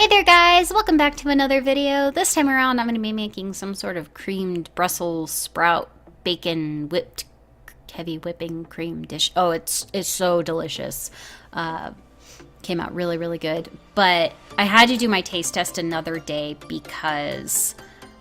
Hey there guys, welcome back to another video. This time around I'm going to be making some sort of creamed Brussels sprout bacon whipped heavy whipping cream dish. Oh, it's so delicious. Came out really good. But I had to do my taste test another day because,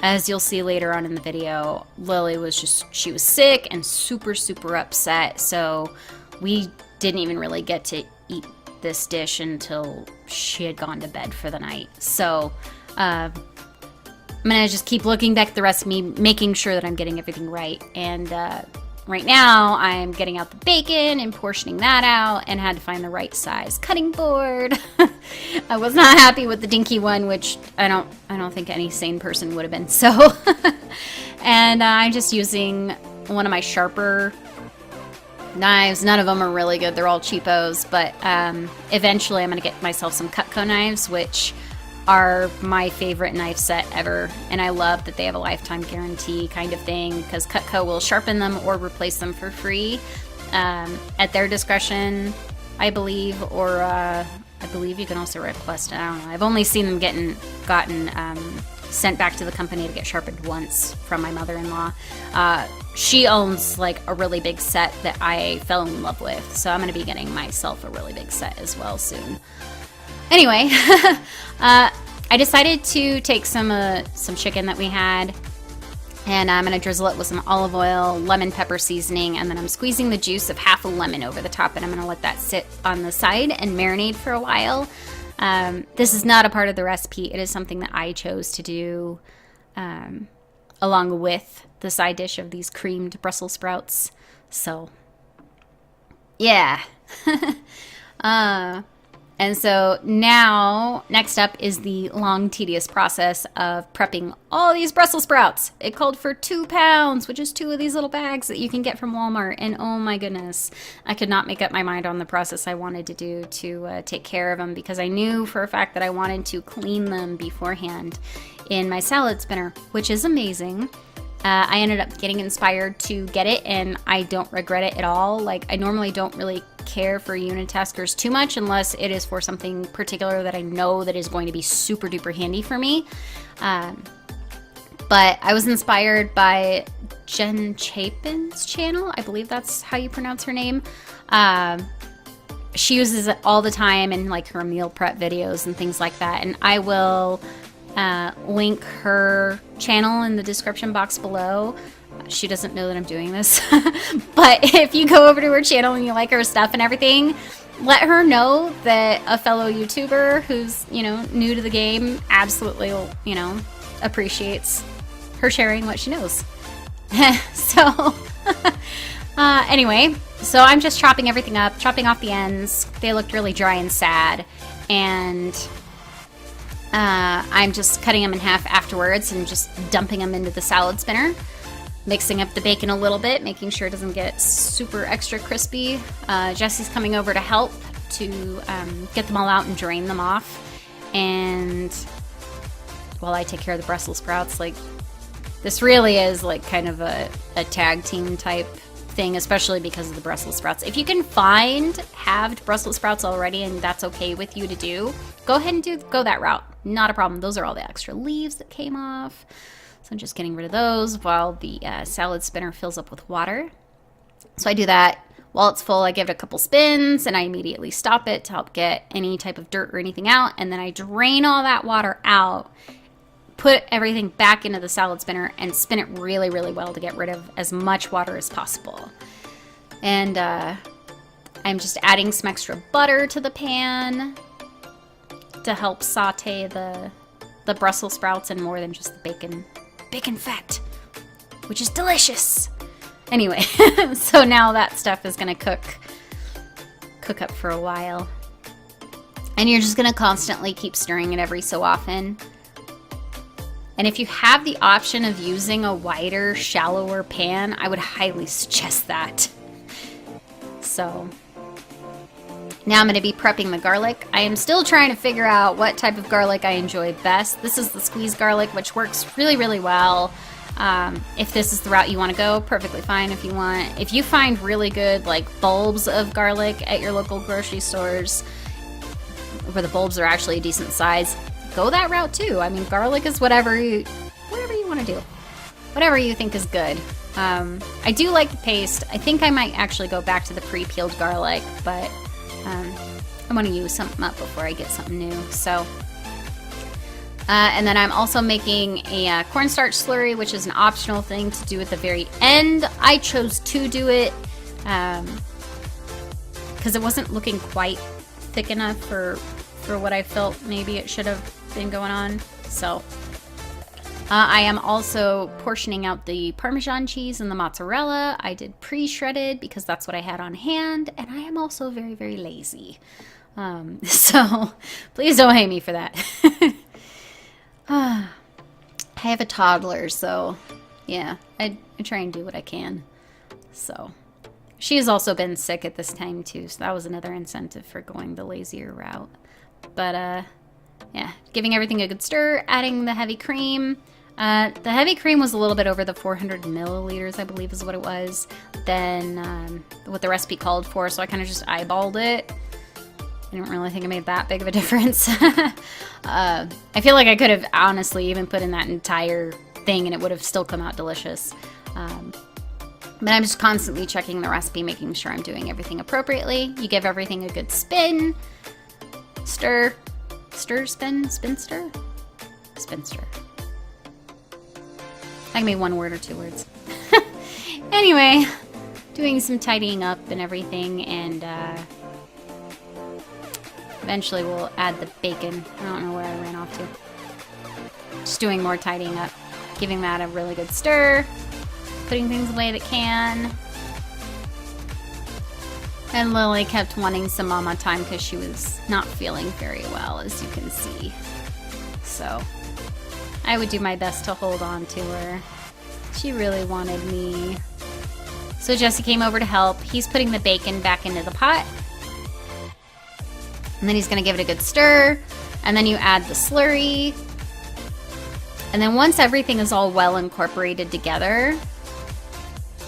as you'll see later on in the video, Lily was she was sick and super upset, so we didn't even really get to eat this dish until she had gone to bed for the night. So I'm gonna just keep looking back at the recipe, making sure that I'm getting everything right. And right now I'm getting out the bacon and portioning that out, and had to find the right size cutting board. I was not happy with the dinky one, which I don't think any sane person would have been. So and I'm just using one of my sharper knives. None of them are really good. They're all cheapos, but eventually I'm going to get myself some Cutco knives, which are my favorite knife set ever, and I love that they have a lifetime guarantee kind of thing, because Cutco will sharpen them or replace them for free at their discretion, I believe, or I believe you can also request it. I don't know. I've only seen them gotten sent back to the company to get sharpened once from my mother-in-law. She owns like a really big set that I fell in love with, so I'm going to be getting myself a really big set as well soon. Anyway, I decided to take some chicken that we had, and I'm going to drizzle it with some olive oil, lemon pepper seasoning, and then I'm squeezing the juice of half a lemon over the top, and I'm going to let that sit on the side and marinate for a while. This is not a part of the recipe. It is something that I chose to do along with the side dish of these creamed Brussels sprouts. So, yeah. And so now, next up is the long, tedious process of prepping all these Brussels sprouts. It called for 2 pounds, which is 2 of these little bags that you can get from Walmart. And oh my goodness, I could not make up my mind on the process I wanted to do to take care of them, because I knew for a fact that I wanted to clean them beforehand in my salad spinner, which is amazing. I ended up getting inspired to get it, and I don't regret it at all. Like, I normally don't really care for unitaskers too much unless it is for something particular that I know that is going to be super duper handy for me. But I was inspired by Jen Chapin's channel. I believe that's how you pronounce her name. She uses it all the time in like her meal prep videos and things like that, and I will link her channel in the description box below. She doesn't know that I'm doing this, but if you go over to her channel and you like her stuff and everything, let her know that a fellow YouTuber who's, new to the game absolutely, appreciates her sharing what she knows. So, anyway, so I'm just chopping everything up, chopping off the ends. They looked really dry and sad, and I'm just cutting them in half afterwards and just dumping them into the salad spinner, mixing up the bacon a little bit, making sure it doesn't get super extra crispy. Jesse's coming over to help to get them all out and drain them off, and while I take care of the Brussels sprouts, like, this really is like kind of a tag team type thing, especially because of the Brussels sprouts. If you can find halved Brussels sprouts already and that's okay with you to do, go ahead and go that route. Not a problem. Those are all the extra leaves that came off. So I'm just getting rid of those while the salad spinner fills up with water. So I do that. While it's full, I give it a couple spins, and I immediately stop it to help get any type of dirt or anything out. And then I drain all that water out, put everything back into the salad spinner, and spin it really well to get rid of as much water as possible. And I'm just adding some extra butter to the pan to help saute the Brussels sprouts and more than just the bacon fat, which is delicious. Anyway, so now that stuff is gonna cook up for a while, and you're just gonna constantly keep stirring it every so often. And if you have the option of using a wider, shallower pan, I would highly suggest that. So now I'm going to be prepping the garlic. I am still trying to figure out what type of garlic I enjoy best. This is the squeezed garlic, which works really well. If this is the route you want to go, perfectly fine if you want. If you find really good like bulbs of garlic at your local grocery stores, where the bulbs are actually a decent size, go that route too. I mean, garlic is whatever you want to do. Whatever you think is good. I do like the paste. I think I might actually go back to the pre-peeled garlic, but I want to use something up before I get something new. So, and then I'm also making a cornstarch slurry, which is an optional thing to do at the very end. I chose to do it because it wasn't looking quite thick enough for what I felt maybe it should have been going on. So I am also portioning out the Parmesan cheese and the mozzarella. I did pre-shredded because that's what I had on hand, and I am also very, very lazy. So please don't hate me for that. I have a toddler, so yeah, I try and do what I can. So she has also been sick at this time too, so that was another incentive for going the lazier route. But yeah, giving everything a good stir, adding the heavy cream. The heavy cream was a little bit over the 400 milliliters, I believe is what it was, than what the recipe called for, so I kind of just eyeballed it. I don't really think it made that big of a difference. I feel like I could have honestly even put in that entire thing and it would have still come out delicious. But I'm just constantly checking the recipe, making sure I'm doing everything appropriately. You give everything a good spin. Stir. Stir, spin, spin, stir? Spin, stir. That can be one word or two words. Anyway, doing some tidying up and everything, and eventually we'll add the bacon. I don't know where I ran off to. Just doing more tidying up, giving that a really good stir, putting things away that can. And Lily kept wanting some mama time because she was not feeling very well, as you can see. So I would do my best to hold on to her. She really wanted me. So Jesse came over to help. He's putting the bacon back into the pot. And then he's going to give it a good stir. And then you add the slurry. And then once everything is all well incorporated together,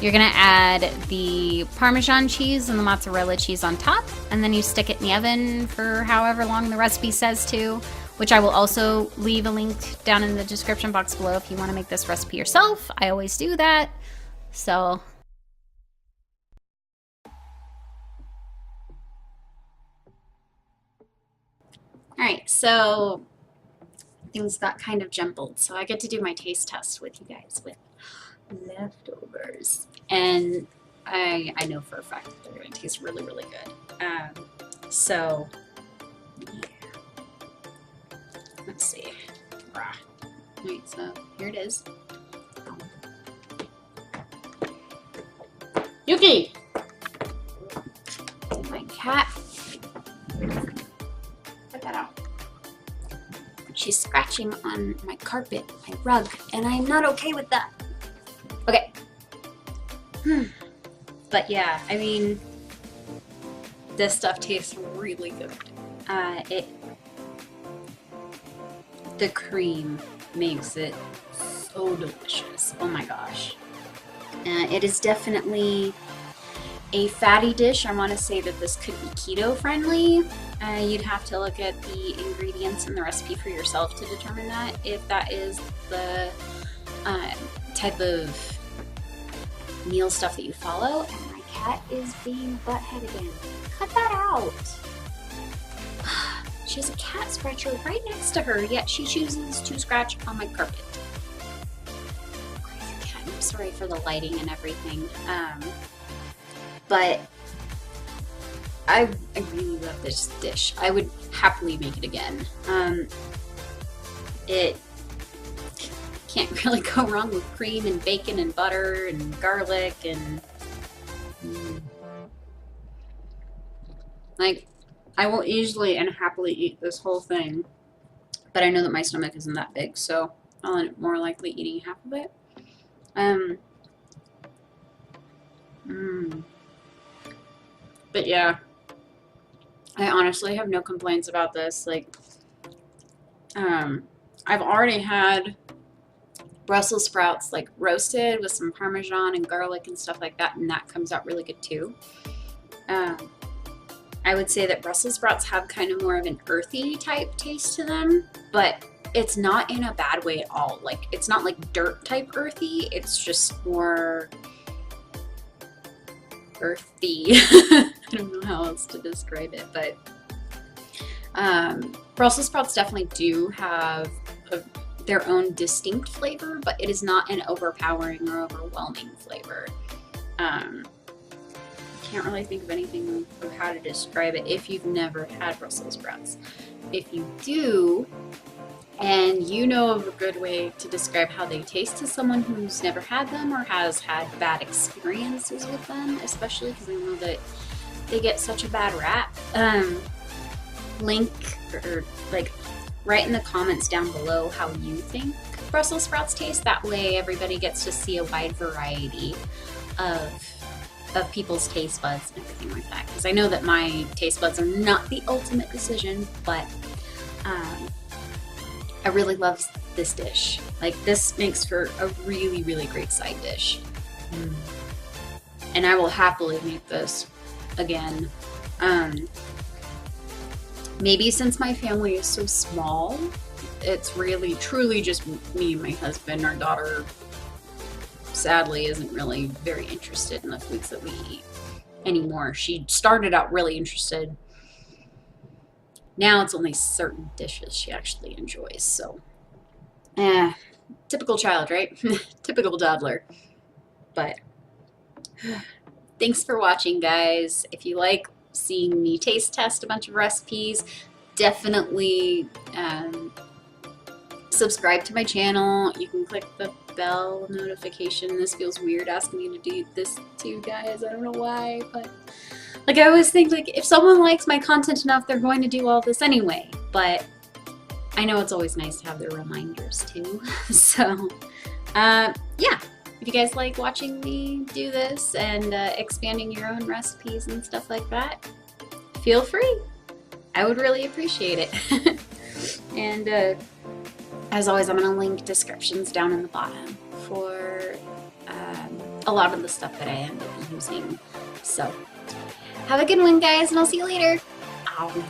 you're going to add the Parmesan cheese and the mozzarella cheese on top. And then you stick it in the oven for however long the recipe says to, which I will also leave a link down in the description box below if you want to make this recipe yourself. I always do that. So alright, so things got kind of jumbled. So I get to do my taste test with you guys with leftovers. And I know for a fact that they're going to taste really, really good. So, yeah. Let's see. Alright, so here it is. Yuki! My cat. Put that out. She's scratching on my carpet, my rug, and I'm not okay with that. Okay. But yeah, I mean, this stuff tastes really good. The cream makes it so delicious. Oh my gosh. It is definitely a fatty dish. I want to say that this could be keto friendly. You'd have to look at the ingredients in the recipe for yourself to determine that, if that is the type of meal stuff that you follow. And my cat is being butthead again. Cut that out. She has a cat scratcher right next to her, yet she chooses to scratch on my carpet. Crazy cat. I'm sorry for the lighting and everything. But I really love this dish. I would happily make it again. It can't really go wrong with cream and bacon and butter and garlic and like, I will easily and happily eat this whole thing, but I know that my stomach isn't that big, so I'll end up more likely eating half of it. But yeah, I honestly have no complaints about this. Like, I've already had Brussels sprouts like roasted with some Parmesan and garlic and stuff like that, and that comes out really good too. I would say that Brussels sprouts have kind of more of an earthy type taste to them, but it's not in a bad way at all. Like, it's not like dirt type earthy, it's just more earthy. I don't know how else to describe it, but Brussels sprouts definitely do have their own distinct flavor, but it is not an overpowering or overwhelming flavor. Can't really think of anything of how to describe it if you've never had Brussels sprouts. If you do, and you know of a good way to describe how they taste to someone who's never had them or has had bad experiences with them, especially because I know that they get such a bad rap, link or like write in the comments down below how you think Brussels sprouts taste. That way everybody gets to see a wide variety of people's taste buds and everything like that, because I know that my taste buds are not the ultimate decision, but I really love this dish. Like, this makes for a really, really great side dish. And I will happily make this again. Maybe since my family is so small, it's really, truly just me and my husband. Our daughter, sadly, isn't really very interested in the foods that we eat anymore. She started out really interested. Now it's only certain dishes she actually enjoys, so. Typical child, right? Typical toddler. But thanks for watching, guys. If you like seeing me taste test a bunch of recipes, definitely subscribe to my channel. You can click the bell notification. This feels weird asking me to do this to you guys. I don't know why, but like, I always think, like, if someone likes my content enough, they're going to do all this anyway. But I know it's always nice to have the reminders too. So yeah, if you guys like watching me do this and expanding your own recipes and stuff like that, feel free. I would really appreciate it. And as always, I'm going to link descriptions down in the bottom for a lot of the stuff that I end up using. So have a good one, guys, and I'll see you later. Ow.